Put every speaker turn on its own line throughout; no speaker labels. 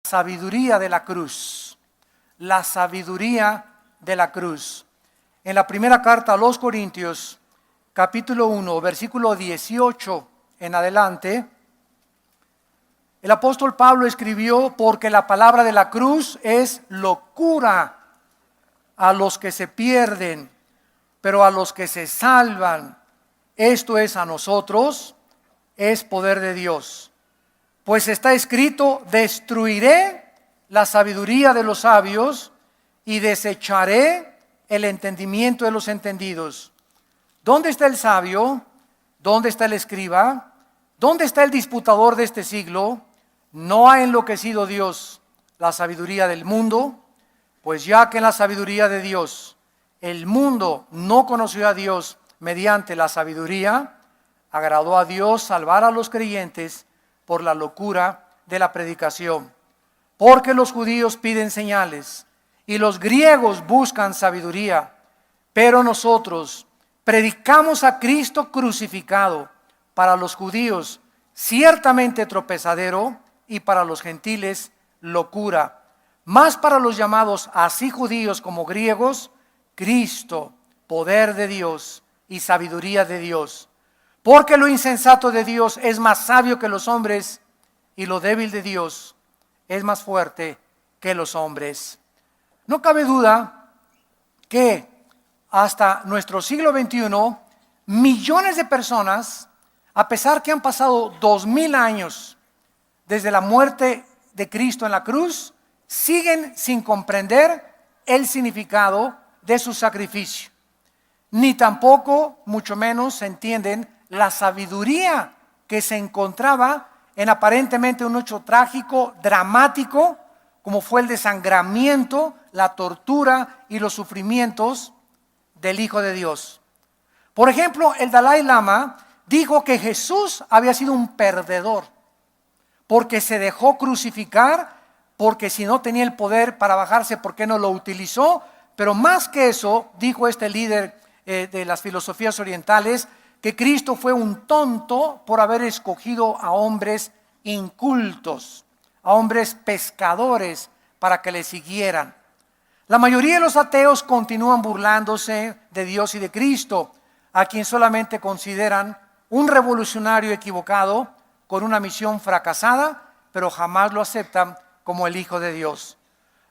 sabiduría de la cruz. La sabiduría de la cruz. En la primera carta a los Corintios, capítulo 1, versículo 18 en adelante, el apóstol Pablo escribió: porque la palabra de la cruz es locura a los que se pierden, pero a los que se salvan, esto es a nosotros, es poder de Dios. Pues está escrito: destruiré la sabiduría de los sabios y desecharé el entendimiento de los entendidos. ¿Dónde está el sabio? ¿Dónde está el escriba? ¿Dónde está el disputador de este siglo? ¿No ha enloquecido Dios la sabiduría del mundo? Pues ya que en la sabiduría de Dios el mundo no conoció a Dios mediante la sabiduría, agradó a Dios salvar a los creyentes por la locura de la predicación. Porque los judíos piden señales y los griegos buscan sabiduría, pero nosotros predicamos a Cristo crucificado, para los judíos ciertamente tropezadero y para los gentiles locura, mas para los llamados así judíos como griegos, Cristo, poder de Dios y sabiduría de Dios. Porque lo insensato de Dios es más sabio que los hombres, y lo débil de Dios es más fuerte que los hombres. No cabe duda que hasta nuestro siglo XXI, millones de personas, a pesar que han pasado 2000 años desde la muerte de Cristo en la cruz, siguen sin comprender el significado de su sacrificio. Ni tampoco, mucho menos, entienden la sabiduría que se encontraba en aparentemente un hecho trágico, dramático, como fue el desangramiento, la tortura y los sufrimientos del Hijo de Dios. Por ejemplo, el Dalai Lama dijo que Jesús había sido un perdedor porque se dejó crucificar, porque si no tenía el poder para bajarse, ¿por qué no lo utilizó? Pero más que eso, dijo este líder de las filosofías orientales, que Cristo fue un tonto por haber escogido a hombres incultos, a hombres pescadores, para que le siguieran. La mayoría de los ateos continúan burlándose de Dios y de Cristo, a quien solamente consideran un revolucionario equivocado con una misión fracasada, pero jamás lo aceptan como el Hijo de Dios.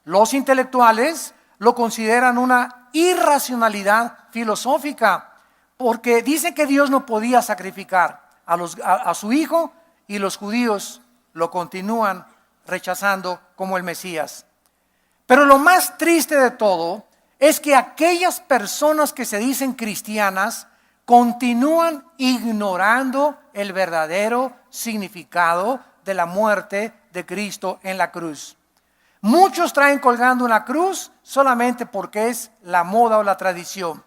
Los intelectuales lo consideran una irracionalidad filosófica, porque dicen que Dios no podía sacrificar a su Hijo, y los judíos lo continúan rechazando como el Mesías. Pero lo más triste de todo es que aquellas personas que se dicen cristianas continúan ignorando el verdadero significado de la muerte de Cristo en la cruz. Muchos traen colgando una cruz solamente porque es la moda o la tradición.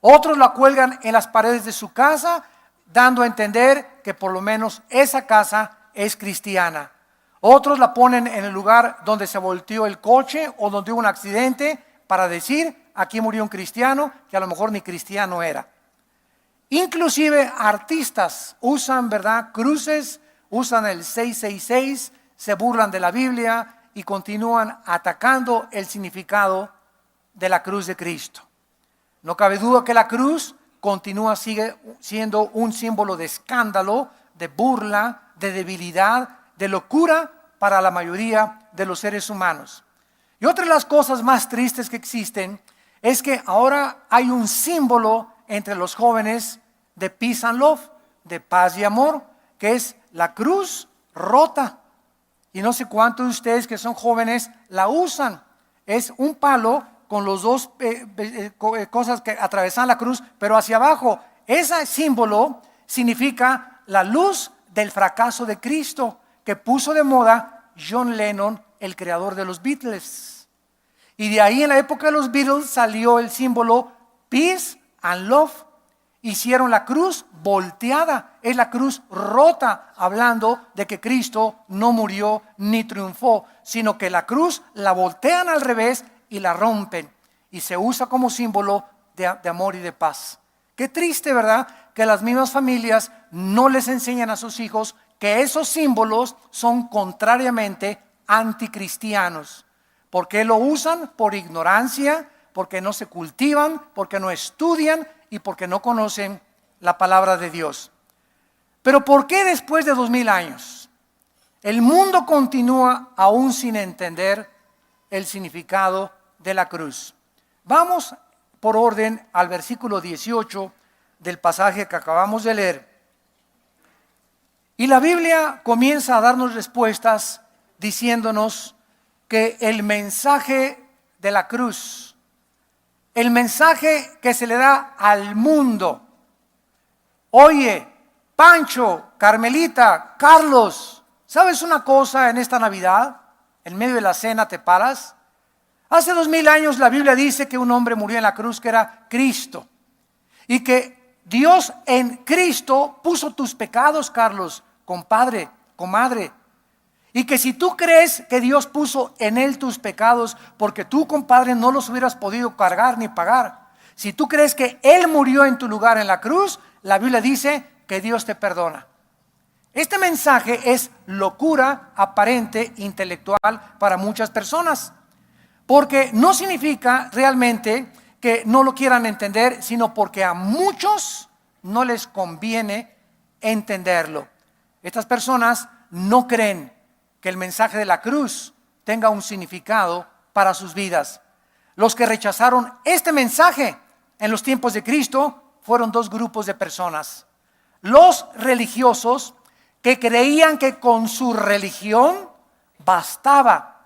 Otros la cuelgan en las paredes de su casa, dando a entender que por lo menos esa casa es cristiana. Otros la ponen en el lugar donde se volteó el coche o donde hubo un accidente para decir: aquí murió un cristiano, que a lo mejor ni cristiano era. Inclusive artistas usan, ¿verdad?, cruces, usan el 666, se burlan de la Biblia y continúan atacando el significado de la cruz de Cristo. No cabe duda que la cruz sigue siendo un símbolo de escándalo, de burla, de debilidad, de locura para la mayoría de los seres humanos. Y otra de las cosas más tristes que existen es que ahora hay un símbolo entre los jóvenes de peace and love, de paz y amor, que es la cruz rota. Y no sé cuántos de ustedes que son jóvenes la usan. Es un palo con los dos cosas que atravesan la cruz, pero hacia abajo. Ese símbolo significa la luz del fracaso de Cristo, que puso de moda John Lennon, el creador de los Beatles. Y de ahí, en la época de los Beatles, salió el símbolo Peace and Love. Hicieron la cruz volteada, es la cruz rota, hablando de que Cristo no murió ni triunfó, sino que la cruz la voltean al revés y la rompen, y se usa como símbolo de amor y de paz. Qué triste, ¿verdad?, que las mismas familias no les enseñan a sus hijos que esos símbolos son contrariamente anticristianos. ¿Por qué lo usan? Por ignorancia, porque no se cultivan, porque no estudian y porque no conocen la palabra de Dios. Pero ¿por qué después de 2000 años el mundo continúa aún sin entender el significado de la cruz? Vamos por orden al versículo 18 del pasaje que acabamos de leer. Y la Biblia comienza a darnos respuestas diciéndonos que el mensaje de la cruz, el mensaje que se le da al mundo, oye, Pancho, Carmelita, Carlos, ¿sabes una cosa en esta Navidad? En medio de la cena te paras. Hace 2000 años la Biblia dice que un hombre murió en la cruz que era Cristo. Y que Dios en Cristo puso tus pecados, Carlos, compadre, comadre. Y que si tú crees que Dios puso en él tus pecados porque tú, compadre, no los hubieras podido cargar ni pagar. Si tú crees que él murió en tu lugar en la cruz, la Biblia dice que Dios te perdona. Este mensaje es locura aparente intelectual para muchas personas, porque no significa realmente que no lo quieran entender, sino porque a muchos no les conviene entenderlo. Estas personas no creen que el mensaje de la cruz tenga un significado para sus vidas. Los que rechazaron este mensaje en los tiempos de Cristo fueron dos grupos de personas. Los religiosos, que creían que con su religión bastaba,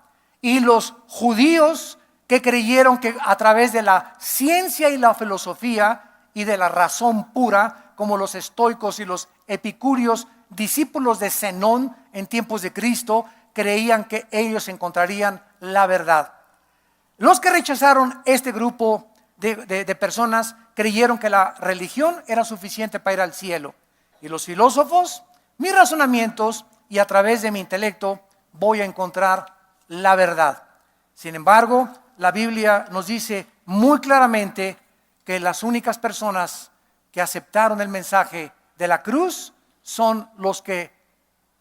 y los judíos, que creyeron que a través de la ciencia y la filosofía y de la razón pura, como los estoicos y los epicúreos, discípulos de Zenón en tiempos de Cristo, creían que ellos encontrarían la verdad. Los que rechazaron este grupo de personas creyeron que la religión era suficiente para ir al cielo. Y los filósofos, mis razonamientos y a través de mi intelecto voy a encontrar la verdad. Sin embargo, la Biblia nos dice muy claramente que las únicas personas que aceptaron el mensaje de la cruz son los que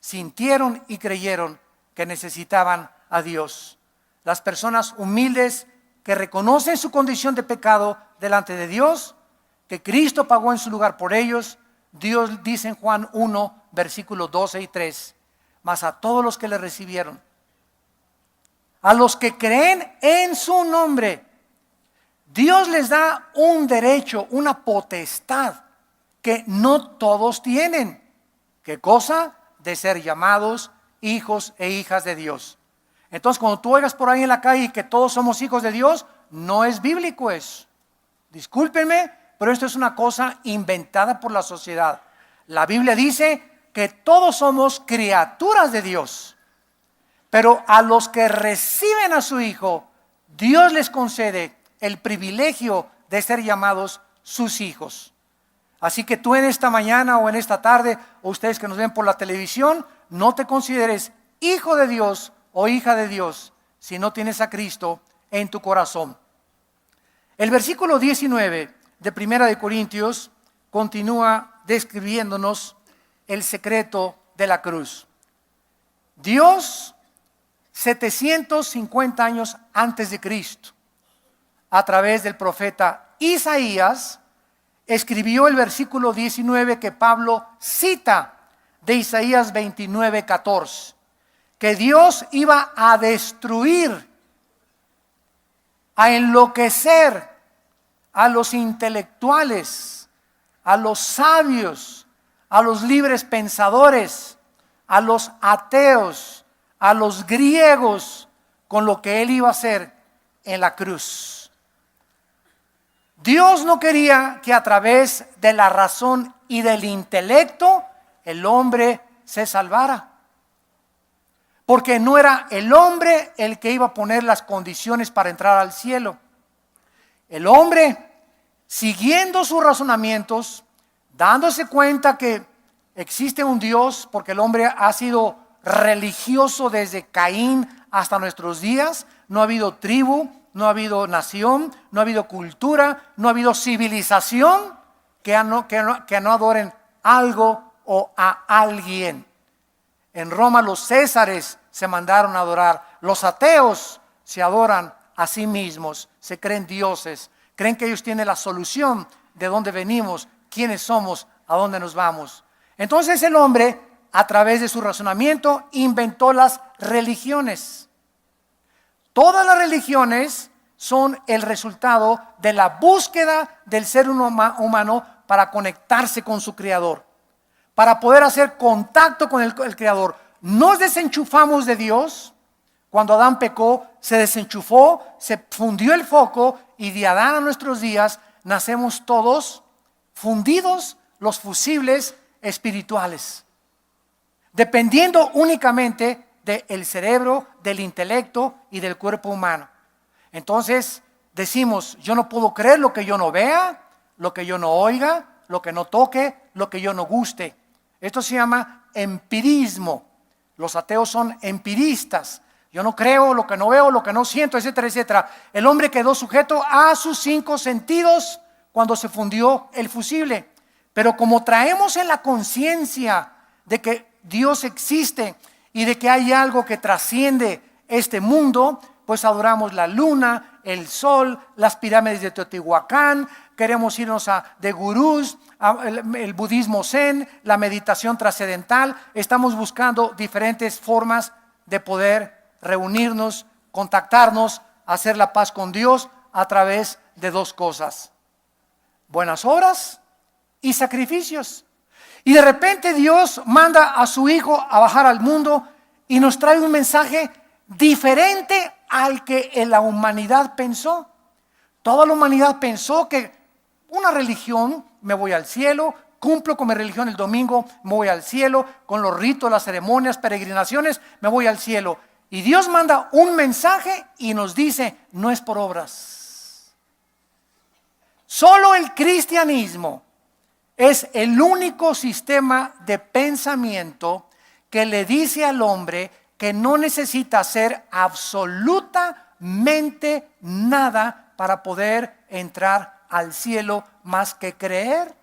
sintieron y creyeron que necesitaban a Dios. Las personas humildes que reconocen su condición de pecado delante de Dios, que Cristo pagó en su lugar por ellos. Dios dice en Juan 1, versículos 12 y 3, mas a todos los que le recibieron, a los que creen en su nombre, Dios les da un derecho, una potestad que no todos tienen. ¿Qué cosa? De ser llamados hijos e hijas de Dios. Entonces, cuando tú oigas por ahí en la calle que todos somos hijos de Dios, no es bíblico eso. Discúlpenme, pero esto es una cosa inventada por la sociedad. La Biblia dice que todos somos criaturas de Dios, pero a los que reciben a su Hijo, Dios les concede el privilegio de ser llamados sus hijos. Así que tú en esta mañana o en esta tarde, o ustedes que nos ven por la televisión, no te consideres hijo de Dios o hija de Dios si no tienes a Cristo en tu corazón. El versículo 19 de Primera de Corintios continúa describiéndonos el secreto de la cruz. Dios, 750 años antes de Cristo, a través del profeta Isaías, escribió el versículo 19 que Pablo cita de Isaías 29, 14, que Dios iba a destruir, a enloquecer a los intelectuales, a los sabios, a los libres pensadores, a los ateos, a los griegos, con lo que él iba a hacer en la cruz. Dios no quería que a través de la razón y del intelecto el hombre se salvara, porque no era el hombre el que iba a poner las condiciones para entrar al cielo. El hombre, siguiendo sus razonamientos, dándose cuenta que existe un Dios, porque el hombre ha sido religioso desde Caín hasta nuestros días. No ha habido tribu, no ha habido nación, no ha habido cultura, no ha habido civilización que no adoren algo o a alguien. En Roma los césares se mandaron a adorar. Los ateos se adoran a sí mismos, se creen dioses, creen que ellos tienen la solución de dónde venimos, quiénes somos, a dónde nos vamos. Entonces el hombre, a través de su razonamiento, inventó las religiones. Todas las religiones son el resultado de la búsqueda del ser humano para conectarse con su Creador, para poder hacer contacto con el Creador. Nos desenchufamos de Dios. Cuando Adán pecó, se desenchufó, se fundió el foco, y de Adán a nuestros días nacemos todos fundidos los fusibles espirituales, dependiendo únicamente del cerebro, del intelecto y del cuerpo humano. Entonces decimos, yo no puedo creer lo que yo no vea, lo que yo no oiga, lo que no toque, lo que yo no guste. Esto se llama empirismo. Los ateos son empiristas. Yo no creo lo que no veo, lo que no siento, etcétera, etcétera. El hombre quedó sujeto a sus 5 sentidos cuando se fundió el fusible. Pero como traemos en la conciencia de que Dios existe y de que hay algo que trasciende este mundo, pues adoramos la luna, el sol, las pirámides de Teotihuacán, queremos irnos de gurús, el budismo zen, la meditación trascendental. Estamos buscando diferentes formas de poder reunirnos, contactarnos, hacer la paz con Dios a través de 2 cosas: buenas obras y sacrificios. Y de repente Dios manda a su Hijo a bajar al mundo y nos trae un mensaje diferente al que la humanidad pensó. Toda la humanidad pensó que una religión, me voy al cielo, cumplo con mi religión el domingo, me voy al cielo, con los ritos, las ceremonias, peregrinaciones, me voy al cielo. Y Dios manda un mensaje y nos dice, no es por obras. Solo el cristianismo es el único sistema de pensamiento que le dice al hombre que no necesita hacer absolutamente nada para poder entrar al cielo más que creer.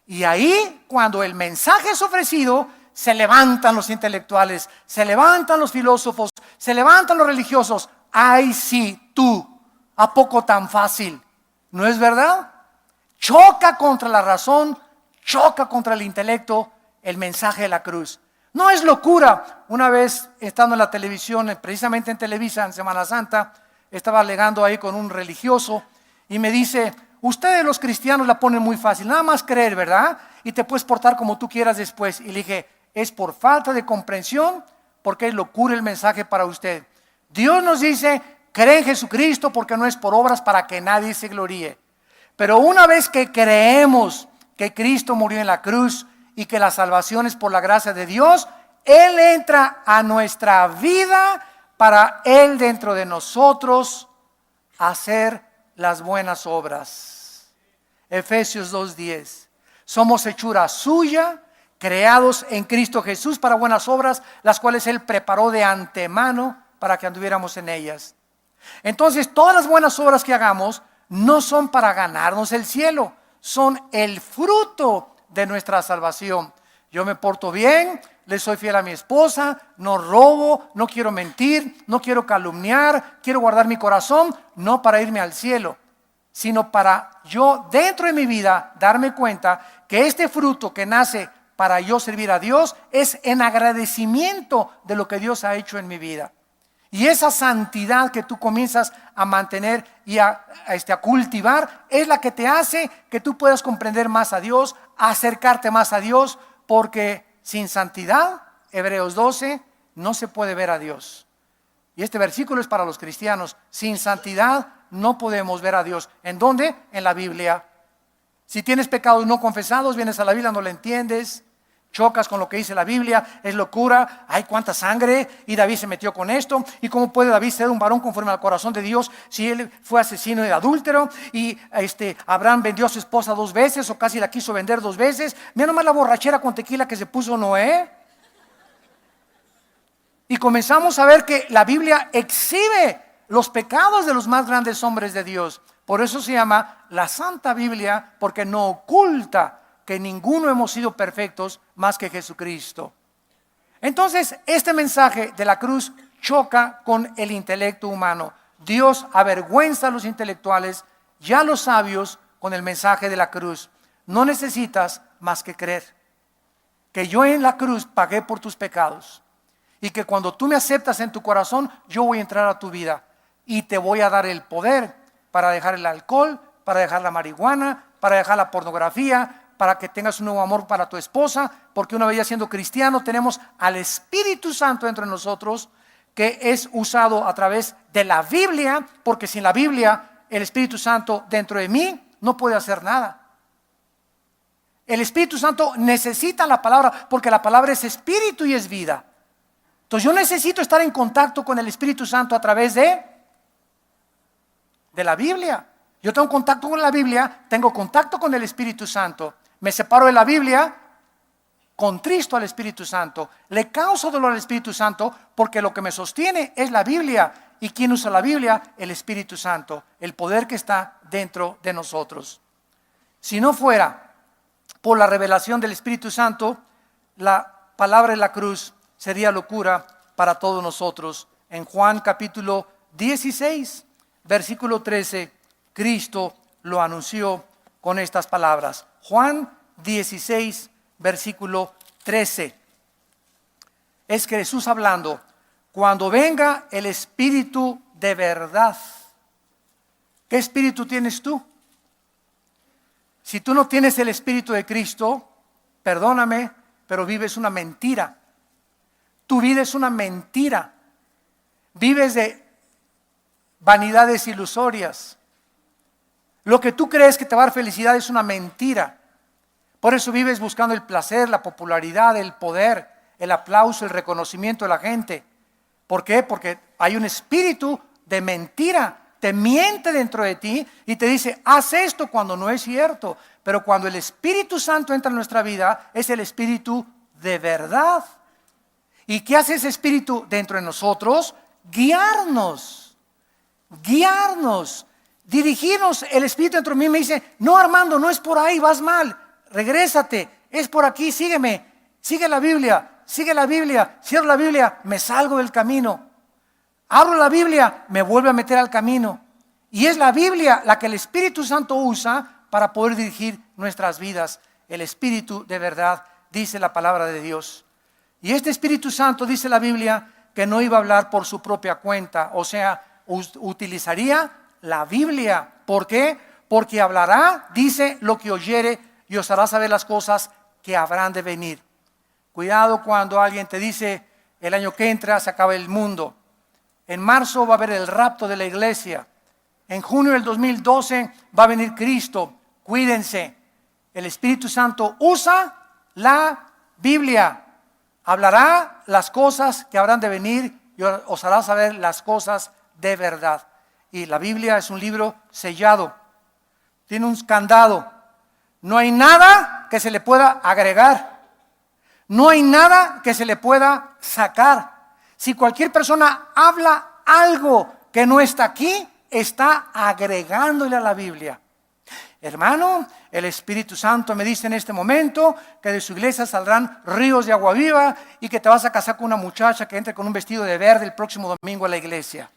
Y ahí, cuando el mensaje es ofrecido, se levantan los intelectuales, se levantan los filósofos, se levantan los religiosos. Ay, sí, tú, ¿a poco tan fácil? ¿No es verdad? Choca contra la razón, choca contra el intelecto el mensaje de la cruz. No es locura. Una vez estando en la televisión, precisamente en Televisa, en Semana Santa, estaba alegando ahí con un religioso y me dice, ustedes los cristianos la ponen muy fácil, nada más creer, ¿verdad? Y te puedes portar como tú quieras después. Y le dije, es por falta de comprensión, porque es locura el mensaje para usted. Dios nos dice, cree en Jesucristo porque no es por obras para que nadie se gloríe. Pero una vez que creemos que Cristo murió en la cruz y que la salvación es por la gracia de Dios, Él entra a nuestra vida para Él dentro de nosotros hacer las buenas obras. Efesios 2:10. Somos hechura suya, creados en Cristo Jesús para buenas obras, las cuales Él preparó de antemano para que anduviéramos en ellas. Entonces, todas las buenas obras que hagamos no son para ganarnos el cielo, son el fruto de nuestra salvación. Yo me porto bien, le soy fiel a mi esposa, no robo, no quiero mentir, no quiero calumniar, quiero guardar mi corazón, no para irme al cielo, sino para yo dentro de mi vida darme cuenta que este fruto que nace para yo servir a Dios es en agradecimiento de lo que Dios ha hecho en mi vida. Y esa santidad que tú comienzas a mantener y a cultivar es la que te hace que tú puedas comprender más a Dios, acercarte más a Dios, porque sin santidad, Hebreos 12, no se puede ver a Dios. Y este versículo es para los cristianos. Sin santidad no podemos ver a Dios. ¿En dónde? En la Biblia. Si tienes pecados no confesados, vienes a la Biblia, no lo entiendes. Chocas con lo que dice la Biblia, es locura, hay cuánta sangre, y David se metió con esto, y cómo puede David ser un varón conforme al corazón de Dios si él fue asesino y adúltero, y Abraham vendió a su esposa 2 veces, o casi la quiso vender 2 veces, mira nomás la borrachera con tequila que se puso Noé. Y comenzamos a ver que la Biblia exhibe los pecados de los más grandes hombres de Dios. Por eso se llama la Santa Biblia, porque no oculta que ninguno hemos sido perfectos más que Jesucristo. Entonces, este mensaje de la cruz choca con el intelecto humano. Dios avergüenza a los intelectuales y a los sabios con el mensaje de la cruz. No necesitas más que creer que yo en la cruz pagué por tus pecados y que cuando tú me aceptas en tu corazón, yo voy a entrar a tu vida y te voy a dar el poder para dejar el alcohol, para dejar la marihuana, para dejar la pornografía, para que tengas un nuevo amor para tu esposa, porque una vez ya siendo cristiano tenemos al Espíritu Santo dentro de nosotros, que es usado a través de la Biblia, porque sin la Biblia el Espíritu Santo dentro de mí no puede hacer nada. El Espíritu Santo necesita la palabra, porque la palabra es espíritu y es vida. Entonces yo necesito estar en contacto con el Espíritu Santo a través de la Biblia. Yo tengo contacto con la Biblia, tengo contacto con el Espíritu Santo. Me separo de la Biblia, contristo al Espíritu Santo. Le causo dolor al Espíritu Santo porque lo que me sostiene es la Biblia. ¿Y quién usa la Biblia? El Espíritu Santo, el poder que está dentro de nosotros. Si no fuera por la revelación del Espíritu Santo, la palabra de la cruz sería locura para todos nosotros. En Juan capítulo 16, versículo 13, Cristo lo anunció con estas palabras. Juan 16, versículo 13. Es Jesús hablando: cuando venga el Espíritu de verdad. ¿Qué espíritu tienes tú? Si tú no tienes el Espíritu de Cristo, perdóname, pero vives una mentira. Tu vida es una mentira. Vives de vanidades ilusorias. Lo que tú crees que te va a dar felicidad es una mentira. Por eso vives buscando el placer, la popularidad, el poder, el aplauso, el reconocimiento de la gente. ¿Por qué? Porque hay un espíritu de mentira. Te miente dentro de ti y te dice: haz esto, cuando no es cierto. Pero cuando el Espíritu Santo entra en nuestra vida, es el Espíritu de verdad. ¿Y qué hace ese Espíritu dentro de nosotros? Guiarnos, dirigirnos. El Espíritu dentro de mí me dice: no, Armando, no es por ahí, vas mal, regrésate, es por aquí, sígueme, sigue la Biblia, cierro la Biblia, me salgo del camino. Abro la Biblia, me vuelve a meter al camino. Y es la Biblia la que el Espíritu Santo usa para poder dirigir nuestras vidas. El Espíritu de verdad, dice la palabra de Dios. Y este Espíritu Santo, dice la Biblia, que no iba a hablar por su propia cuenta. O sea, utilizaría la Biblia. ¿Por qué? Porque hablará, dice, lo que oyere, y os hará saber las cosas que habrán de venir. Cuidado cuando alguien te dice: el año que entra se acaba el mundo. En marzo va a haber el rapto de la iglesia. En junio del 2012 va a venir Cristo. Cuídense. El Espíritu Santo usa la Biblia. Hablará las cosas que habrán de venir y os hará saber las cosas de verdad. Y la Biblia es un libro sellado. Tiene un candado. No hay nada que se le pueda agregar. No hay nada que se le pueda sacar. Si cualquier persona habla algo que no está aquí, está agregándole a la Biblia. Hermano, el Espíritu Santo me dice en este momento que de su iglesia saldrán ríos de agua viva y que te vas a casar con una muchacha que entre con un vestido de verde el próximo domingo a la iglesia.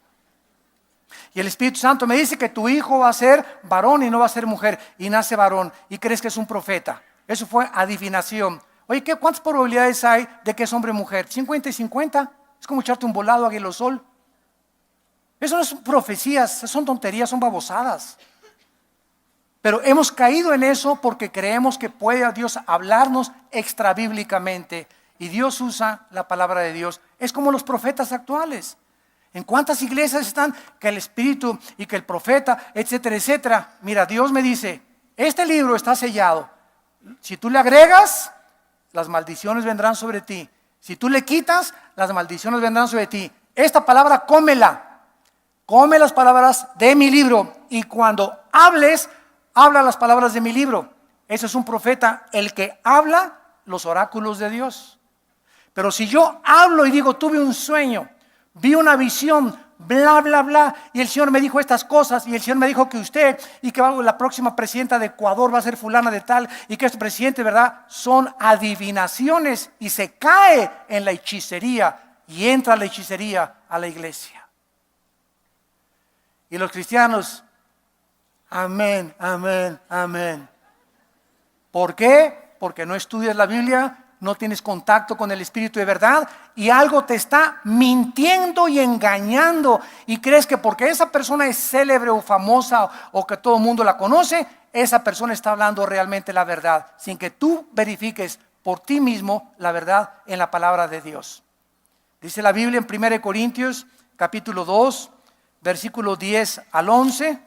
Y el Espíritu Santo me dice que tu hijo va a ser varón y no va a ser mujer, y nace varón y crees que es un profeta. Eso fue adivinación. Oye, ¿cuántas probabilidades hay de que es hombre o mujer? 50 y 50. Es como echarte un volado a Aguilo Sol. Eso no son profecías, son tonterías, son babosadas. Pero hemos caído en eso porque creemos que puede Dios hablarnos extrabíblicamente. Y Dios usa la palabra de Dios. Es como los profetas actuales. ¿En cuántas iglesias están que el Espíritu y que el profeta, etcétera, etcétera? Mira, Dios me dice: este libro está sellado. Si tú le agregas, las maldiciones vendrán sobre ti. Si tú le quitas, las maldiciones vendrán sobre ti. Esta palabra cómela. Come las palabras de mi libro. Y cuando hables, habla las palabras de mi libro. Ese es un profeta, el que habla los oráculos de Dios. Pero si yo hablo y digo: tuve un sueño, vi una visión, bla, bla, bla, y el Señor me dijo estas cosas, y el Señor me dijo que usted, y que la próxima presidenta de Ecuador va a ser fulana de tal, y que este presidente, ¿verdad? Son adivinaciones, y se cae en la hechicería, y entra la hechicería a la iglesia. Y los cristianos, amén, amén, amén. ¿Por qué? Porque no estudias la Biblia, no tienes contacto con el Espíritu de verdad y algo te está mintiendo y engañando, y crees que porque esa persona es célebre o famosa o que todo el mundo la conoce, esa persona está hablando realmente la verdad, sin que tú verifiques por ti mismo la verdad en la palabra de Dios. Dice la Biblia en 1 Corintios capítulo 2, versículo 10 al 11,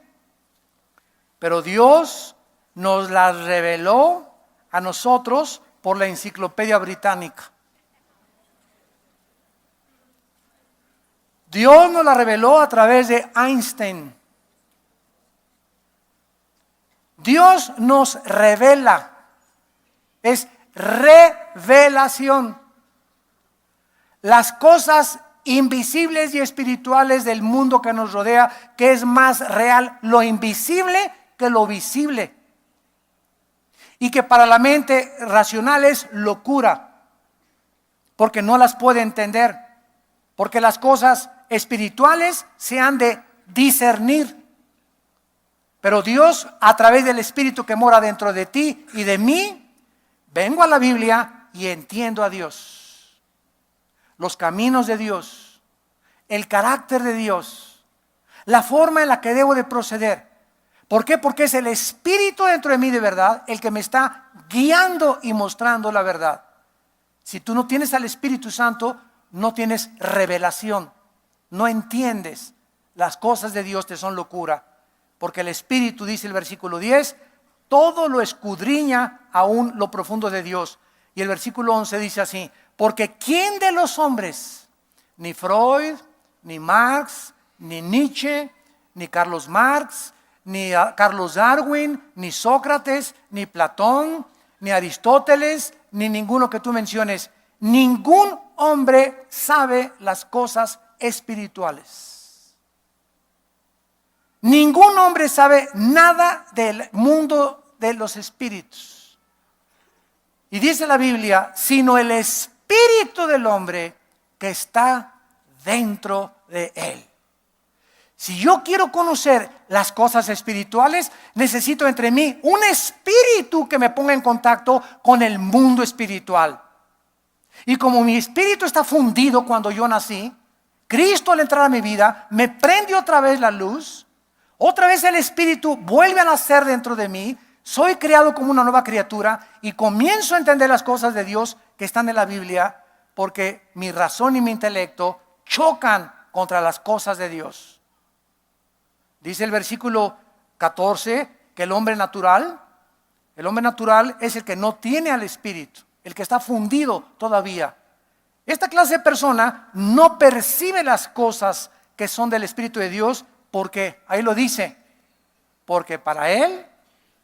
pero Dios nos la reveló a nosotros por la Enciclopedia Británica. Dios nos la reveló a través de Einstein. Dios nos revela, es revelación. Las cosas invisibles y espirituales del mundo que nos rodea, que es más real lo invisible que lo visible, y que para la mente racional es locura, porque no las puede entender, porque las cosas espirituales se han de discernir. Pero Dios, a través del Espíritu que mora dentro de ti y de mí, vengo a la Biblia y entiendo a Dios, los caminos de Dios, el carácter de Dios, la forma en la que debo de proceder. ¿Por qué? Porque es el Espíritu dentro de mí de verdad el que me está guiando y mostrando la verdad. Si tú no tienes al Espíritu Santo, no tienes revelación, no entiendes. Las cosas de Dios te son locura, porque el Espíritu, dice el versículo 10, todo lo escudriña aún lo profundo de Dios. Y el versículo 11 dice así: porque ¿quién de los hombres, ni Freud, ni Marx, ni Nietzsche, ni Carlos Marx, ni Carlos Darwin, ni Sócrates, ni Platón, ni Aristóteles, ni ninguno que tú menciones, ningún hombre sabe las cosas espirituales? Ningún hombre sabe nada del mundo de los espíritus. Y dice la Biblia, sino el espíritu del hombre que está dentro de él. Si yo quiero conocer las cosas espirituales, necesito entre mí un espíritu que me ponga en contacto con el mundo espiritual. Y como mi espíritu está fundido cuando yo nací, Cristo al entrar a mi vida me prende otra vez la luz, otra vez el espíritu vuelve a nacer dentro de mí, soy creado como una nueva criatura y comienzo a entender las cosas de Dios que están en la Biblia, porque mi razón y mi intelecto chocan contra las cosas de Dios. Dice el versículo 14 que el hombre natural es el que no tiene al Espíritu, el que está fundido todavía. Esta clase de persona no percibe las cosas que son del Espíritu de Dios, porque, ahí lo dice, porque para él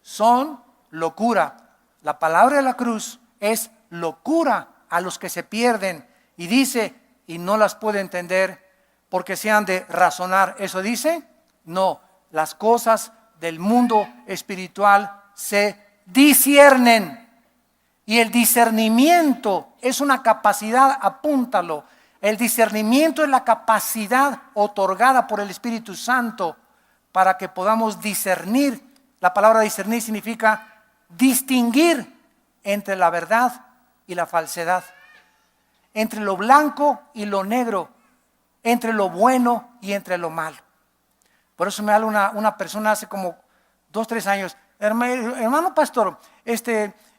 son locura. La palabra de la cruz es locura a los que se pierden, y dice, y no las puede entender porque se han de razonar. ¿Eso dice? No, las cosas del mundo espiritual se disciernen. Y el discernimiento es una capacidad, apúntalo. El discernimiento es la capacidad otorgada por el Espíritu Santo para que podamos discernir. La palabra discernir significa distinguir entre la verdad y la falsedad, entre lo blanco y lo negro, entre lo bueno y entre lo malo. Por eso me habla una persona hace como 2-3 años, hermano pastor,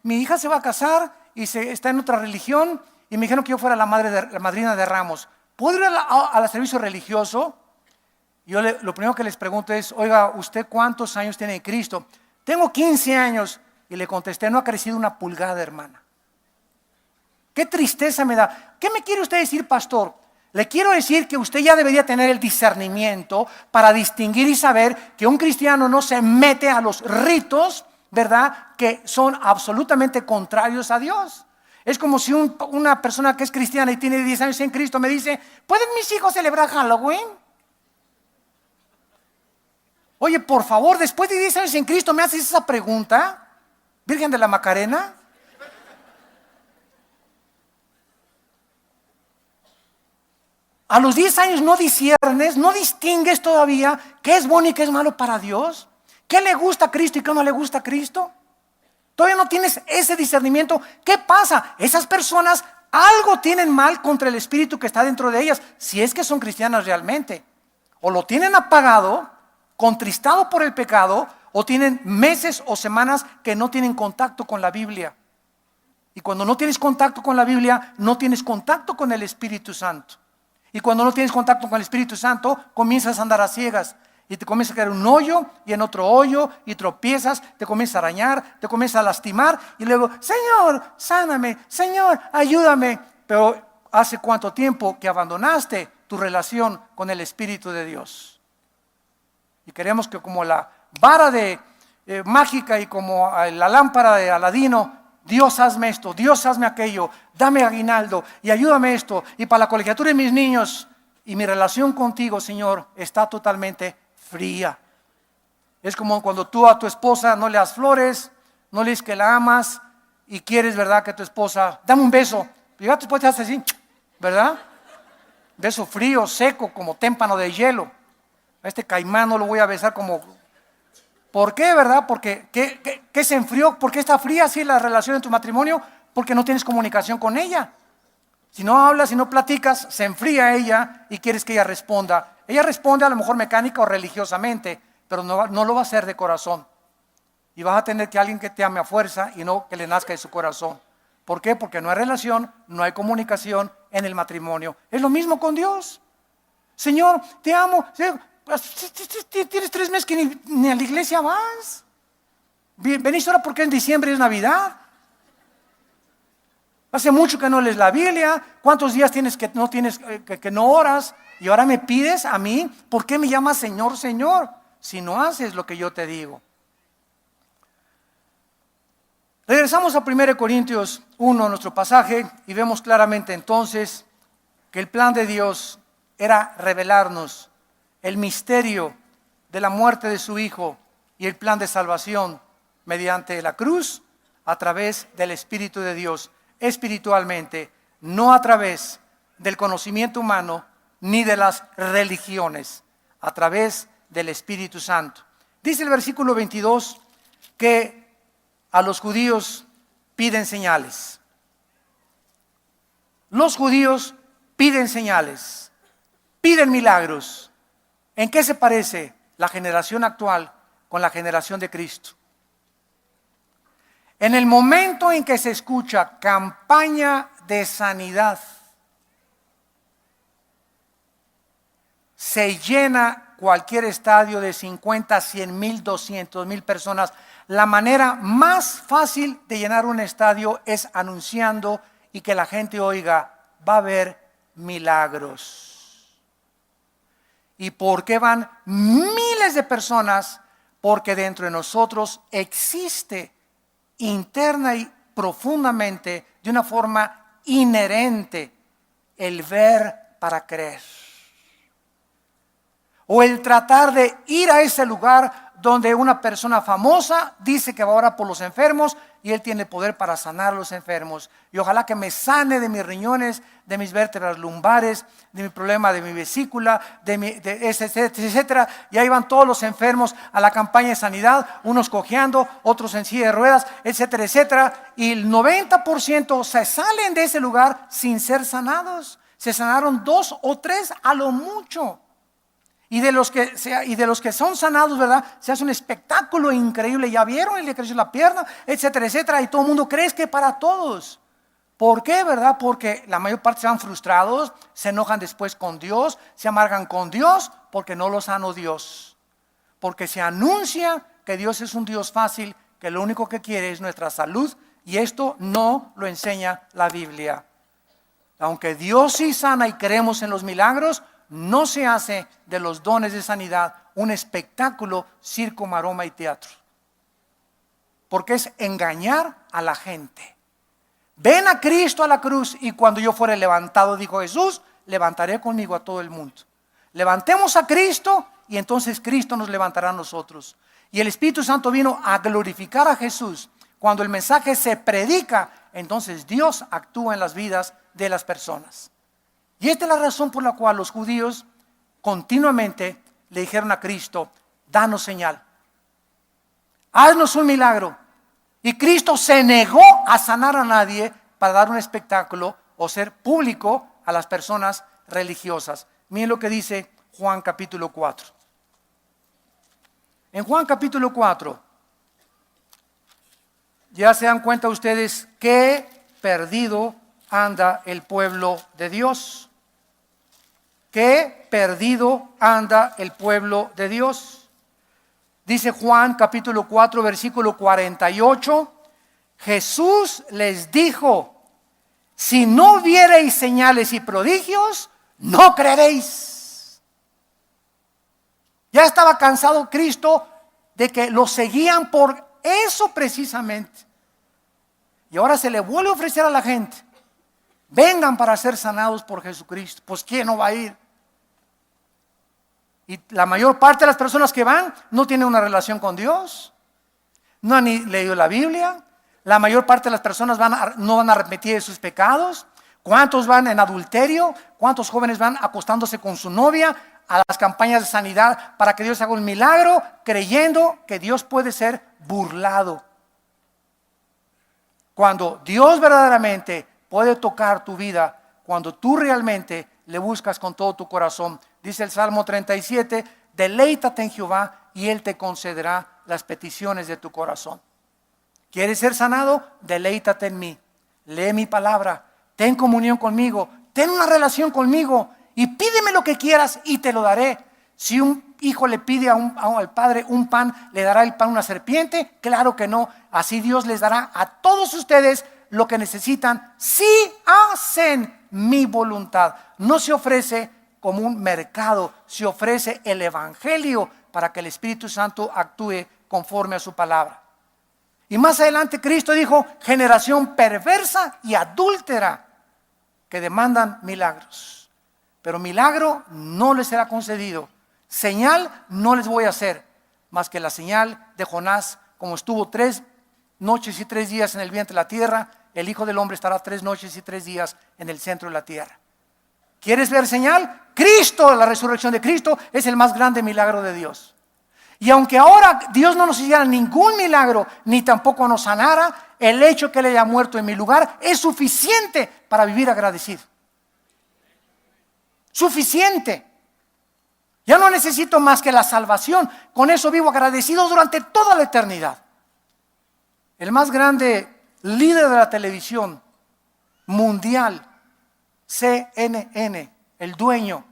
mi hija se va a casar y está en otra religión, y me dijeron que yo fuera la madrina de ramos. ¿Puedo ir al servicio religioso? Yo lo primero que les pregunto es, oiga, ¿usted cuántos años tiene en Cristo? Tengo 15 años. Y le contesté, no ha crecido una pulgada, hermana. Qué tristeza me da. ¿Qué me quiere usted decir, pastor? Le quiero decir que usted ya debería tener el discernimiento para distinguir y saber que un cristiano no se mete a los ritos, ¿verdad?, que son absolutamente contrarios a Dios. Es como si una persona que es cristiana y tiene 10 años en Cristo me dice, ¿pueden mis hijos celebrar Halloween? Oye, por favor, después de 10 años en Cristo, ¿me haces esa pregunta? Virgen de la Macarena. A los 10 años no disciernes, no distingues todavía qué es bueno y qué es malo para Dios. ¿Qué le gusta a Cristo y qué no le gusta a Cristo? Todavía no tienes ese discernimiento. ¿Qué pasa? Esas personas algo tienen mal contra el espíritu que está dentro de ellas, si es que son cristianas realmente. O lo tienen apagado, contristado por el pecado, o tienen meses o semanas que no tienen contacto con la Biblia. Y cuando no tienes contacto con la Biblia, no tienes contacto con el Espíritu Santo. Y cuando no tienes contacto con el Espíritu Santo, comienzas a andar a ciegas. Y te comienza a caer un hoyo y en otro hoyo y tropiezas, te comienza a arañar, te comienza a lastimar y luego, Señor, sáname, Señor, ayúdame. Pero ¿hace cuánto tiempo que abandonaste tu relación con el Espíritu de Dios? Y queremos que como la vara de mágica y como la lámpara de Aladino, Dios hazme esto, Dios hazme aquello, dame aguinaldo y ayúdame esto y para la colegiatura de mis niños. Y mi relación contigo, Señor, está totalmente fría. Es como cuando tú a tu esposa no le das flores, no le dices que la amas y quieres, ¿verdad? Que tu esposa, dame un beso. Y ya tu esposa te hace así, ¿verdad? Beso frío, seco, como témpano de hielo. A este caimán no lo voy a besar como... ¿Por qué, verdad? Porque ¿qué se enfrió? ¿Por qué está fría así la relación en tu matrimonio? Porque no tienes comunicación con ella. Si no hablas, si no platicas, se enfría ella y quieres que ella responda. Ella responde a lo mejor mecánica o religiosamente, pero no lo va a hacer de corazón. Y vas a tener que alguien que te ame a fuerza y no que le nazca de su corazón. ¿Por qué? Porque no hay relación, no hay comunicación en el matrimonio. Es lo mismo con Dios. Señor, te amo. Tienes 3 meses que ni a la iglesia vas. Venís ahora porque es diciembre y es Navidad. Hace mucho que no lees la Biblia. ¿Cuántos días tienes que no oras? Y ahora me pides a mí, ¿por qué me llamas Señor, Señor? Si no haces lo que yo te digo. Regresamos a 1 Corintios 1, nuestro pasaje, y vemos claramente entonces que el plan de Dios era revelarnos el misterio de la muerte de su Hijo y el plan de salvación mediante la cruz a través del Espíritu de Dios, espiritualmente, no a través del conocimiento humano ni de las religiones, a través del Espíritu Santo. Dice el versículo 22 que a los judíos piden señales. Los judíos piden señales, piden milagros. ¿En qué se parece la generación actual con la generación de Cristo? En el momento en que se escucha campaña de sanidad, se llena cualquier estadio de 50, 100 mil, 200 mil personas. La manera más fácil de llenar un estadio es anunciando y que la gente oiga, va a haber milagros. ¿Y por qué van miles de personas? Porque dentro de nosotros existe interna y profundamente, de una forma inherente, el ver para creer. O el tratar de ir a ese lugar donde una persona famosa dice que va a orar por los enfermos y él tiene poder para sanar a los enfermos. Y ojalá que me sane de mis riñones, de mis vértebras lumbares, de mi problema de mi vesícula, etcétera. Y ahí van todos los enfermos a la campaña de sanidad, unos cojeando, otros en silla de ruedas, etcétera, etcétera. Y el 90% se salen de ese lugar sin ser sanados. Se sanaron 2 o 3 a lo mucho. Y de los que son sanados, ¿verdad? Se hace un espectáculo increíble. Ya vieron, él le creció la pierna, etcétera, etcétera. Y todo el mundo cree que para todos. ¿Por qué, verdad? Porque la mayor parte se van frustrados, se enojan después con Dios, se amargan con Dios porque no los sanó Dios. Porque se anuncia que Dios es un Dios fácil, que lo único que quiere es nuestra salud. Y esto no lo enseña la Biblia. Aunque Dios sí sana y creemos en los milagros, no se hace de los dones de sanidad un espectáculo, circo, maroma y teatro. Porque es engañar a la gente. Ven a Cristo a la cruz y cuando yo fuere levantado, dijo Jesús, levantaré conmigo a todo el mundo. Levantemos a Cristo y entonces Cristo nos levantará a nosotros. Y el Espíritu Santo vino a glorificar a Jesús. Cuando el mensaje se predica, entonces Dios actúa en las vidas de las personas. Y esta es la razón por la cual los judíos continuamente le dijeron a Cristo: danos señal, haznos un milagro. Y Cristo se negó a sanar a nadie para dar un espectáculo o ser público a las personas religiosas. Miren lo que dice Juan capítulo 4. En Juan capítulo 4, ya se dan cuenta ustedes que perdido anda el pueblo de Dios. Que perdido anda el pueblo de Dios. Dice Juan capítulo 4 versículo 48. Jesús les dijo: si no viereis señales y prodigios, no creeréis. Ya estaba cansado Cristo de que lo seguían por eso precisamente. Y ahora se le vuelve a ofrecer a la gente: vengan para ser sanados por Jesucristo. Pues ¿quién no va a ir? Y la mayor parte de las personas que van no tienen una relación con Dios, no han ni leído la Biblia. La mayor parte de las personas no van a arrepentir de sus pecados. ¿Cuántos van en adulterio? ¿Cuántos jóvenes van acostándose con su novia a las campañas de sanidad para que Dios haga un milagro, creyendo que Dios puede ser burlado? Cuando Dios verdaderamente puede tocar tu vida, cuando tú realmente le buscas con todo tu corazón. Dice el Salmo 37, deleítate en Jehová y Él te concederá las peticiones de tu corazón. ¿Quieres ser sanado? Deleítate en mí. Lee mi palabra. Ten comunión conmigo. Ten una relación conmigo. Y pídeme lo que quieras y te lo daré. Si un hijo le pide al padre un pan, ¿le dará el pan a una serpiente? Claro que no. Así Dios les dará a todos ustedes lo que necesitan si hacen mi voluntad. No se ofrece como un mercado, se ofrece el evangelio para que el Espíritu Santo actúe conforme a su palabra. Y más adelante Cristo dijo: generación perversa y adúltera que demandan milagros, pero milagro no les será concedido. Señal no les voy a hacer, más que la señal de Jonás. Como estuvo 3 noches y 3 días en el vientre de la tierra, el Hijo del Hombre estará 3 noches y 3 días en el centro de la tierra. ¿Quieres ver señal? Cristo, la resurrección de Cristo es el más grande milagro de Dios. Y aunque ahora Dios no nos hiciera ningún milagro, ni tampoco nos sanara, el hecho que Él haya muerto en mi lugar es suficiente para vivir agradecido. Suficiente. Ya no necesito más que la salvación. Con eso vivo agradecido durante toda la eternidad. El más grande líder de la televisión mundial, CNN, el dueño,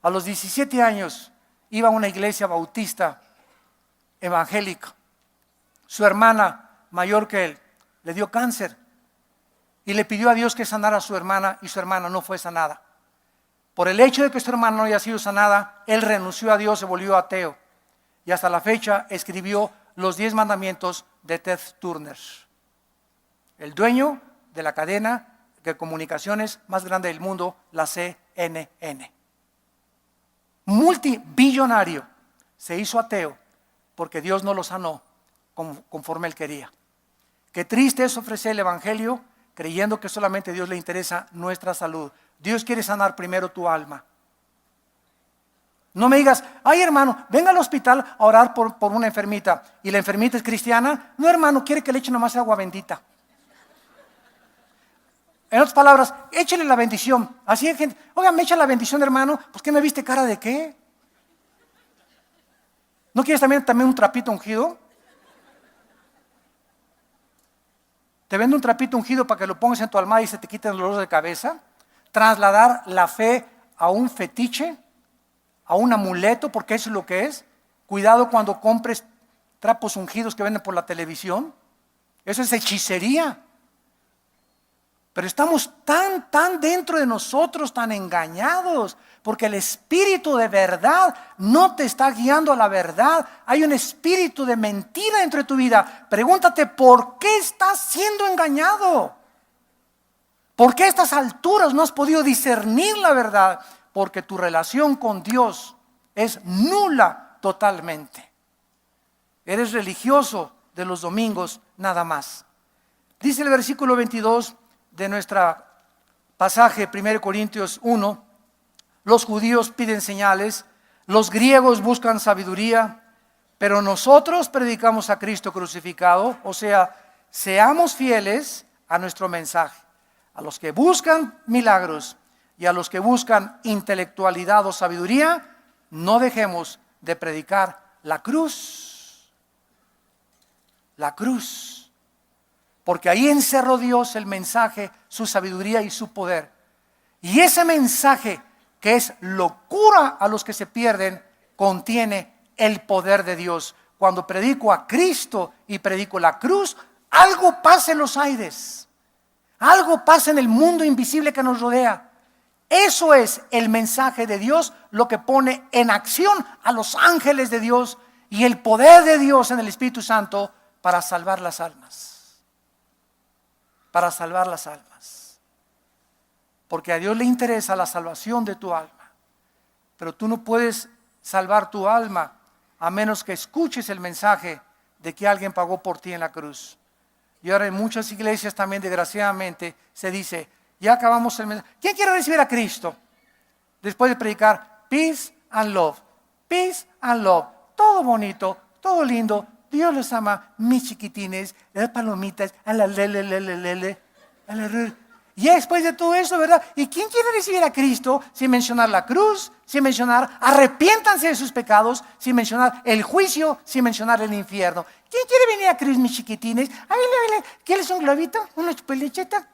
a los 17 años iba a una iglesia bautista evangélica. Su hermana, mayor que él, le dio cáncer y le pidió a Dios que sanara a su hermana, y su hermana no fue sanada. Por el hecho de que su hermana no haya sido sanada, él renunció a Dios, se volvió ateo, y hasta la fecha escribió los 10 mandamientos de Ted Turner, el dueño de la cadena de comunicaciones más grande del mundo, la CNN. Multibillonario, se hizo ateo porque Dios no lo sanó conforme él quería. Qué triste es ofrecer el evangelio creyendo que solamente a Dios le interesa nuestra salud. Dios quiere sanar primero tu alma. No me digas: ay hermano, venga al hospital a orar por una enfermita, y la enfermita es cristiana. No hermano, quiere que le eche nomás agua bendita. En otras palabras, échale la bendición. Así hay gente: oiga, me echa la bendición hermano. Pues ¿qué me viste cara de qué? ¿No quieres también un trapito ungido? Te vendo un trapito ungido para que lo pongas en tu almohada y se te quite el dolor de cabeza. Trasladar la fe a un fetiche, a un amuleto, porque eso es lo que es. Cuidado cuando compres trapos ungidos que venden por la televisión. Eso es hechicería. Pero estamos tan dentro de nosotros, tan engañados, porque el espíritu de verdad no te está guiando a la verdad. Hay un espíritu de mentira dentro de tu vida. Pregúntate: ¿por qué estás siendo engañado? ¿Por qué a estas alturas no has podido discernir la verdad? Porque tu relación con Dios es nula totalmente. Eres religioso de los domingos nada más. Dice el versículo 22 de nuestro pasaje, 1 Corintios 1, los judíos piden señales, los griegos buscan sabiduría, pero nosotros predicamos a Cristo crucificado. O sea, seamos fieles a nuestro mensaje. A los que buscan milagros y a los que buscan intelectualidad o sabiduría, no dejemos de predicar la cruz. La cruz. Porque ahí encerró Dios el mensaje, su sabiduría y su poder. Y ese mensaje, que es locura a los que se pierden, contiene el poder de Dios. Cuando predico a Cristo y predico la cruz, algo pasa en los aires. Algo pasa en el mundo invisible que nos rodea. Eso es el mensaje de Dios, lo que pone en acción a los ángeles de Dios y el poder de Dios en el Espíritu Santo para salvar las almas. Para salvar las almas. Porque a Dios le interesa la salvación de tu alma. Pero tú no puedes salvar tu alma a menos que escuches el mensaje de que alguien pagó por ti en la cruz. Y ahora en muchas iglesias también, desgraciadamente, se dice, ya acabamos el mensaje. ¿Quién quiere recibir a Cristo? Después de predicar peace and love, peace and love, todo bonito, todo lindo, Dios los ama, mis chiquitines, las palomitas, a la lele, a la re. Y después de todo eso, ¿verdad? ¿Y quién quiere recibir a Cristo sin mencionar la cruz, sin mencionar arrepiéntanse de sus pecados, sin mencionar el juicio, sin mencionar el infierno? ¿Quién quiere venir a Cristo, mis chiquitines? ¿Quieres un globito? ¿Una chupelicheta?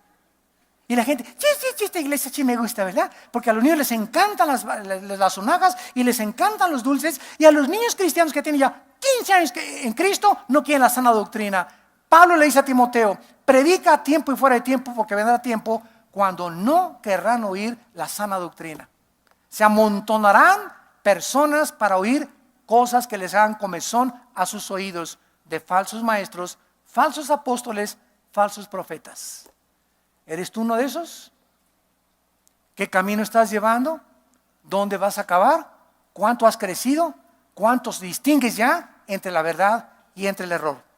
Y la gente, sí, esta iglesia sí me gusta, ¿verdad? Porque a los niños les encantan las sonajas y les encantan los dulces. Y a los niños cristianos que tienen ya 15 años en Cristo no quieren la sana doctrina. Pablo le dice a Timoteo, predica a tiempo y fuera de tiempo, porque vendrá tiempo cuando no querrán oír la sana doctrina. Se amontonarán personas para oír cosas que les hagan comezón a sus oídos de falsos maestros, falsos apóstoles, falsos profetas. ¿Eres tú uno de esos? ¿Qué camino estás llevando? ¿Dónde vas a acabar? ¿Cuánto has crecido? ¿Cuántos distingues ya entre la verdad y entre el error?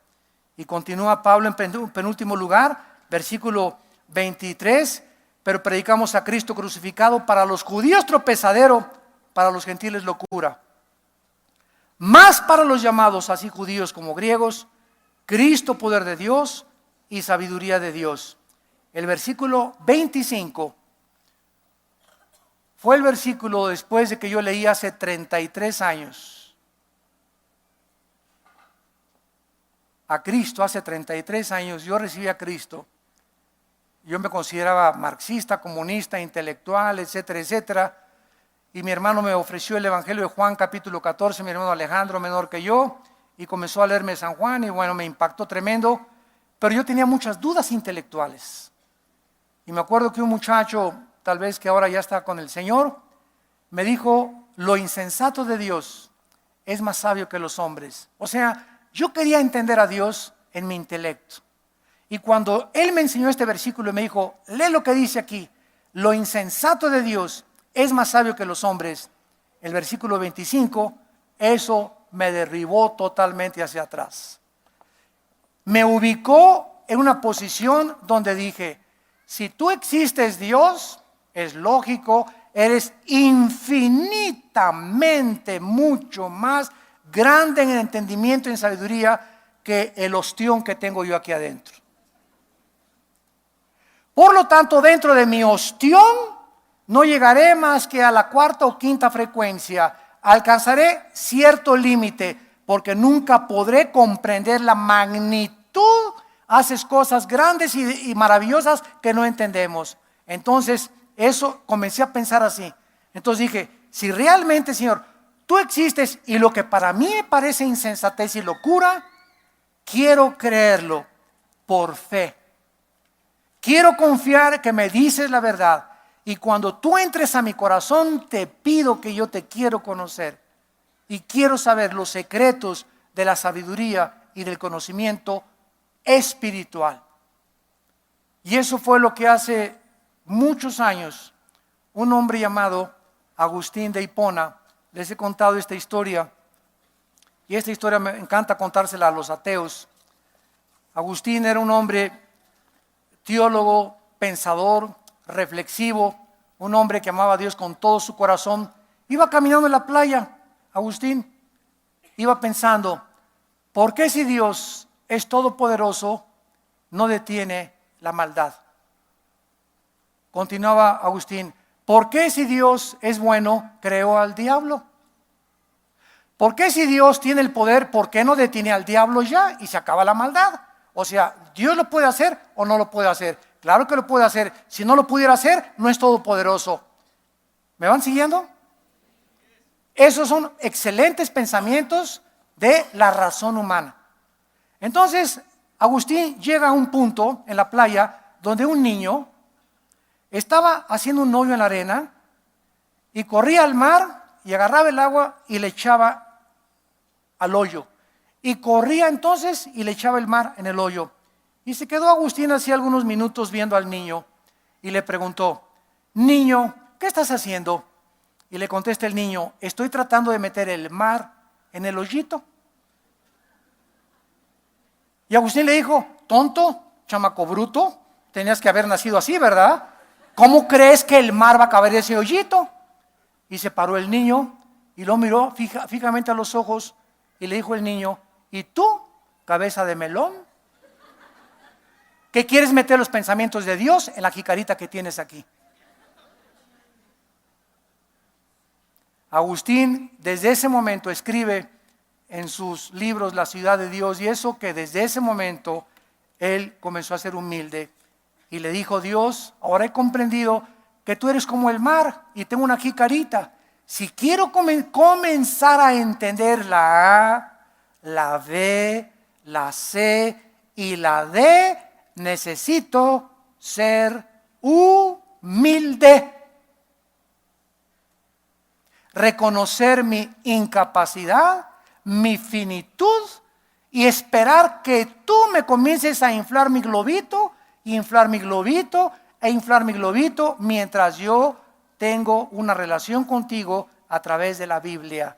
Y continúa Pablo en penúltimo lugar, versículo 23, pero predicamos a Cristo crucificado, para los judíos tropezadero, para los gentiles locura. Más para los llamados, así judíos como griegos, Cristo poder de Dios y sabiduría de Dios. El versículo 25 fue el versículo después de que yo leí hace 33 años. A Cristo hace 33 años yo recibí a Cristo. Yo me consideraba marxista, comunista, intelectual, etcétera, etcétera. Y mi hermano me ofreció el Evangelio de Juan capítulo 14, mi hermano Alejandro, menor que yo, y comenzó a leerme San Juan y bueno, me impactó tremendo. Pero yo tenía muchas dudas intelectuales. Y me acuerdo que un muchacho, tal vez que ahora ya está con el Señor, me dijo, lo insensato de Dios es más sabio que los hombres. O sea, yo quería entender a Dios en mi intelecto. Y cuando él me enseñó este versículo y me dijo, lee lo que dice aquí, lo insensato de Dios es más sabio que los hombres, el versículo 25, eso me derribó totalmente hacia atrás. Me ubicó en una posición donde dije, si tú existes, Dios, es lógico, eres infinitamente mucho más grande en el entendimiento y en sabiduría que el ostión que tengo yo aquí adentro. Por lo tanto, dentro de mi ostión no llegaré más que a la cuarta o quinta frecuencia. Alcanzaré cierto límite porque nunca podré comprender la magnitud. Haces cosas grandes y maravillosas que no entendemos. Entonces, eso comencé a pensar así. Entonces dije, si realmente, Señor, tú existes y lo que para mí me parece insensatez y locura, quiero creerlo por fe. Quiero confiar que me dices la verdad. Y cuando tú entres a mi corazón, te pido que yo te quiero conocer. Y quiero saber los secretos de la sabiduría y del conocimiento espiritual. Y eso fue lo que hace muchos años un hombre llamado Agustín de Hipona les he contado esta historia, y esta historia me encanta contársela a los ateos. Agustín era un hombre teólogo, pensador, reflexivo, un hombre que amaba a Dios con todo su corazón. Iba caminando en la playa, Agustín, iba pensando, ¿por qué si Dios es todopoderoso, no detiene la maldad? Continuaba Agustín, ¿por qué si Dios es bueno, creó al diablo? ¿Por qué si Dios tiene el poder, por qué no detiene al diablo ya y se acaba la maldad? O sea, ¿Dios lo puede hacer o no lo puede hacer? Claro que lo puede hacer. Si no lo pudiera hacer, no es todopoderoso. ¿Me van siguiendo? Esos son excelentes pensamientos de la razón humana. Entonces, Agustín llega a un punto en la playa donde un niño estaba haciendo un hoyo en la arena y corría al mar y agarraba el agua y le echaba al hoyo. Y corría entonces y le echaba el mar en el hoyo. Y se quedó Agustín así algunos minutos viendo al niño y le preguntó, niño, ¿qué estás haciendo? Y le contesta el niño, estoy tratando de meter el mar en el hoyito. Y Agustín le dijo, tonto, chamaco bruto, tenías que haber nacido así, ¿verdad? ¿Cómo crees que el mar va a caber en ese hoyito? Y se paró el niño y lo miró fijamente a los ojos y le dijo el niño, ¿y tú, cabeza de melón? ¿Qué quieres meter los pensamientos de Dios en la jicarita que tienes aquí? Agustín desde ese momento escribe en sus libros La ciudad de Dios, y eso que desde ese momento él comenzó a ser humilde y le dijo, Dios, ahora he comprendido que tú eres como el mar y tengo una jicarita. Si quiero comenzar a entender la A, la B, la C y la D, necesito ser humilde. Reconocer mi incapacidad, mi finitud y esperar que tú me comiences a inflar mi globito, inflar mi globito e inflar mi globito mientras yo tengo una relación contigo a través de la Biblia.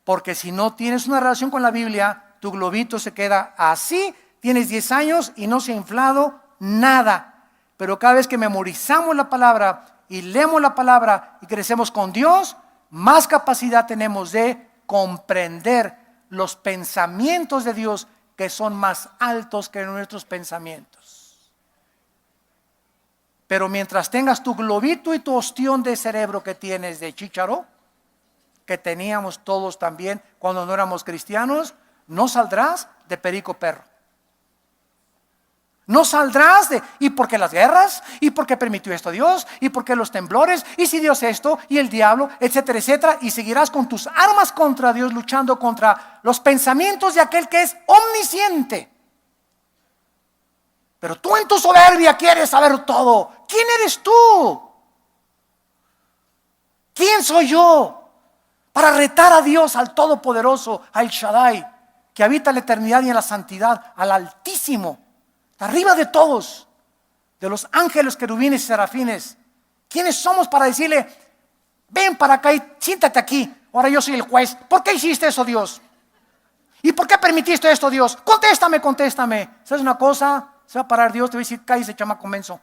Porque si no tienes una relación con la Biblia, tu globito se queda así, tienes 10 años y no se ha inflado nada. Pero cada vez que memorizamos la palabra y leemos la palabra y crecemos con Dios, más capacidad tenemos de comprender los pensamientos de Dios que son más altos que nuestros pensamientos. Pero mientras tengas tu globito y tu ostión de cerebro que tienes de chícharo, que teníamos todos también cuando no éramos cristianos, no saldrás de perico perro. No saldrás de, ¿y por qué las guerras? ¿Y por qué permitió esto Dios? ¿Y por qué los temblores? ¿Y si Dios esto? ¿Y el diablo? Etcétera, etcétera. Y seguirás con tus armas contra Dios, luchando contra los pensamientos de aquel que es omnisciente. Pero tú en tu soberbia quieres saber todo. ¿Quién eres tú? ¿Quién soy yo para retar a Dios, al Todopoderoso, al Shaddai, que habita en la eternidad y en la santidad, al Altísimo, arriba de todos, de los ángeles, querubines y serafines? ¿Quiénes somos para decirle, ven para acá y siéntate aquí, ahora yo soy el juez? ¿Por qué hiciste eso, Dios? ¿Y por qué permitiste esto, Dios? Contéstame, contéstame. ¿Sabes una cosa? Se va a parar Dios, te va a decir, cállese, chamaco menso.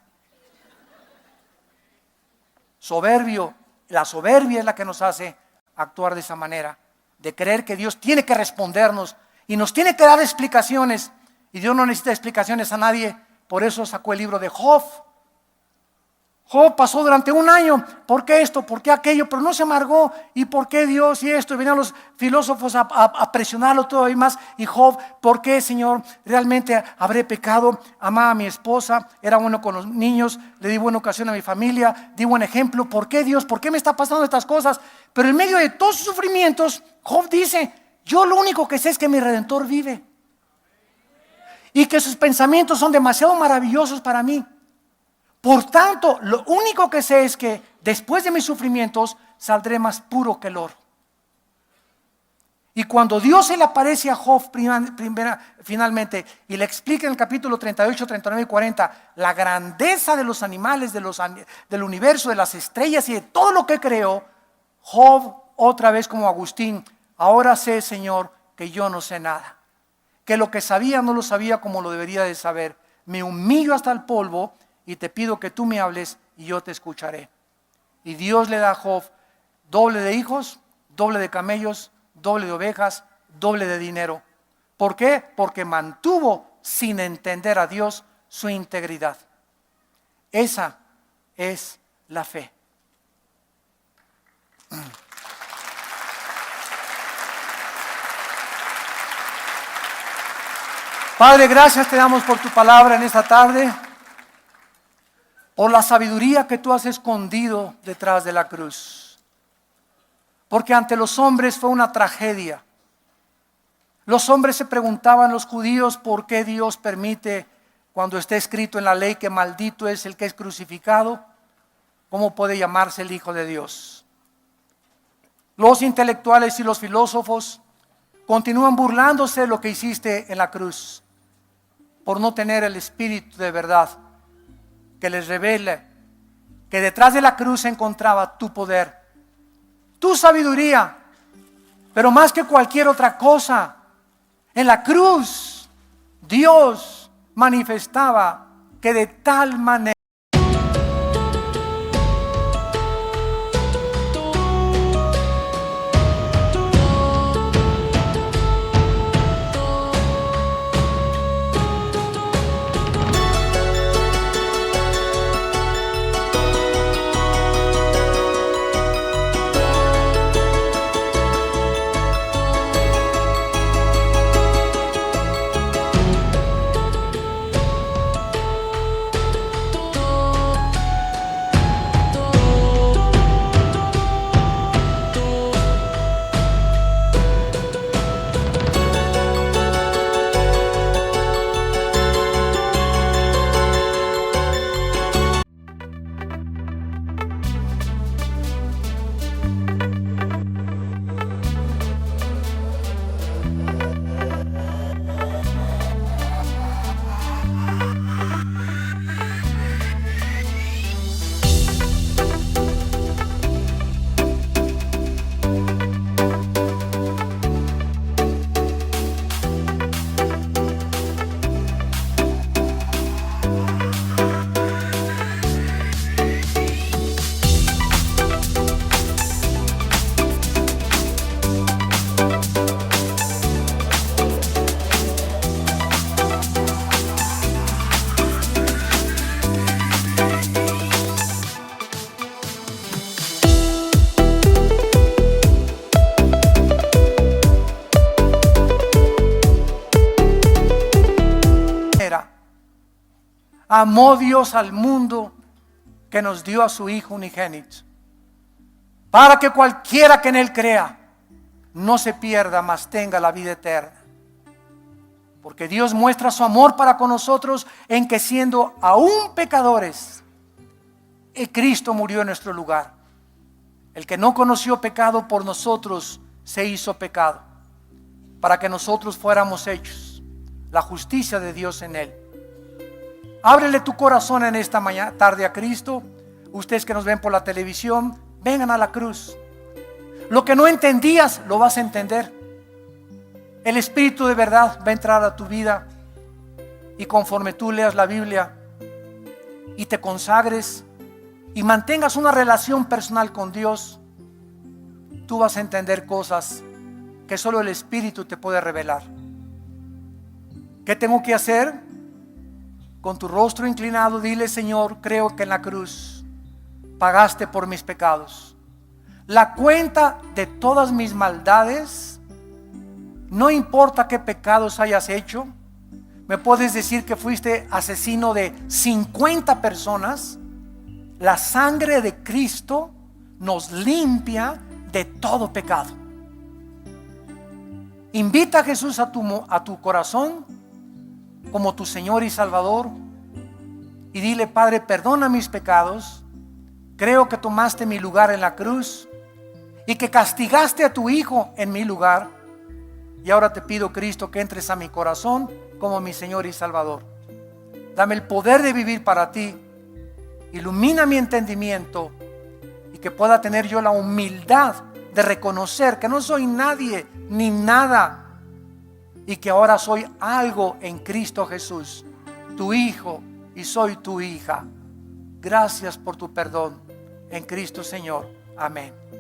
Soberbio, la soberbia es la que nos hace actuar de esa manera, de creer que Dios tiene que respondernos y nos tiene que dar explicaciones. Y Dios no necesita explicaciones a nadie. Por eso sacó el libro de Job. Job pasó durante un año, ¿por qué esto? ¿Por qué aquello? Pero no se amargó. ¿Y por qué Dios y esto? Y venían los filósofos a presionarlo todo y más. Y Job, ¿por qué, Señor? Realmente habré pecado. Amaba a mi esposa, era bueno con los niños, le di buena ocasión a mi familia, di buen ejemplo. ¿Por qué, Dios? ¿Por qué me está pasando estas cosas? Pero en medio de todos sus sufrimientos, Job dice, yo lo único que sé es que mi Redentor vive. Y que sus pensamientos son demasiado maravillosos para mí. Por tanto, lo único que sé es que después de mis sufrimientos saldré más puro que el oro. Y cuando Dios se le aparece a Job finalmente y le explica en el capítulo 38, 39 y 40 la grandeza de los animales, del universo, de las estrellas y de todo lo que creó, Job, otra vez como Agustín: ahora sé, Señor, que yo no sé nada, que lo que sabía no lo sabía como lo debería de saber. Me humillo hasta el polvo y te pido que tú me hables y yo te escucharé. Y Dios le da a Job doble de hijos, doble de camellos, doble de ovejas, doble de dinero. ¿Por qué? Porque mantuvo, sin entender a Dios, su integridad. Esa es la fe. Padre, gracias te damos por tu palabra en esta tarde, por la sabiduría que tú has escondido detrás de la cruz. Porque ante los hombres fue una tragedia. Los hombres se preguntaban, los judíos, ¿por qué Dios permite, cuando está escrito en la ley que maldito es el que es crucificado? ¿Cómo puede llamarse el Hijo de Dios? Los intelectuales y los filósofos continúan burlándose de lo que hiciste en la cruz, por no tener el Espíritu de verdad que les revele que detrás de la cruz se encontraba tu poder, tu sabiduría, pero más que cualquier otra cosa, en la cruz Dios manifestaba que de tal manera amó Dios al mundo que nos dio a su Hijo unigénito, para que cualquiera que en Él crea no se pierda, mas tenga la vida eterna. Porque Dios muestra su amor para con nosotros en que, siendo aún pecadores, Cristo murió en nuestro lugar. El que no conoció pecado por nosotros se hizo pecado, para que nosotros fuéramos hechos la justicia de Dios en Él. Ábrele tu corazón en esta tarde a Cristo. Ustedes que nos ven por la televisión, vengan a la cruz. Lo que no entendías, lo vas a entender. El Espíritu de verdad va a entrar a tu vida, y conforme tú leas la Biblia y te consagres y mantengas una relación personal con Dios, tú vas a entender cosas que solo el Espíritu te puede revelar. ¿Qué tengo que hacer? Con tu rostro inclinado, dile: Señor, creo que en la cruz pagaste por mis pecados. La cuenta de todas mis maldades, no importa qué pecados hayas hecho. Me puedes decir que fuiste asesino de 50 personas. La sangre de Cristo nos limpia de todo pecado. Invita a Jesús a tu corazón como tu Señor y Salvador, y dile: Padre, perdona mis pecados. Creo que tomaste mi lugar en la cruz y que castigaste a tu Hijo en mi lugar, y ahora te pido, Cristo, que entres a mi corazón como mi Señor y Salvador. Dame el poder de vivir para ti. Ilumina mi entendimiento y que pueda tener yo la humildad de reconocer que no soy nadie ni nada, y que ahora soy algo en Cristo Jesús, tu hijo, y soy tu hija. Gracias por tu perdón en Cristo Señor. Amén.